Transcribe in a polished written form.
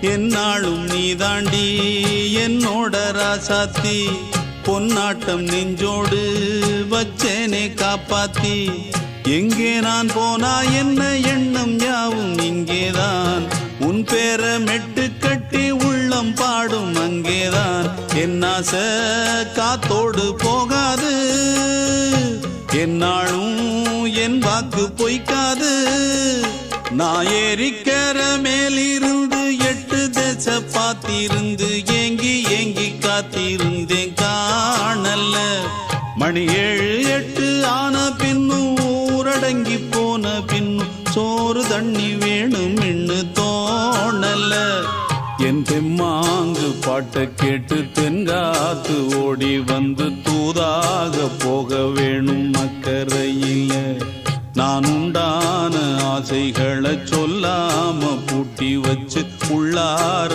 என்னாலும் நீ தாண்டி என்னோட ராசாத்தி பொன்னாட்டம் நெஞ்சோடு வச்சேனே காப்பாத்தி எங்கே நான் போனா என்ன எண்ணம் யாவும் இங்கேதான் உன் பேர மெட்டு கட்டி உள்ளம் பாடும் அங்கேதான் என் ஆசை காத்தோடு போகாது என்னாலும் என் வாக்கு பொய்க்காது நான் ஏறிக்கிற மேலிருந்து 8 தேச பார்த்திருந்து ஏங்கி ஏங்கி காத்திருந்தேன் காணல மணி 7 8 ஆன பின்னும் ஊரடங்கி போன பின்னும் சோறு தண்ணி வேணும் இன்னு தோணல என் தெம்மாங்கு பாட்டை கேட்டு தென்காத்து ஓடி வந்து தூதாக போக வேணும் அக்கறையில நான் உண்டான ஆசைகளை சொல்லாம பூட்டி வச்சு உள்ளார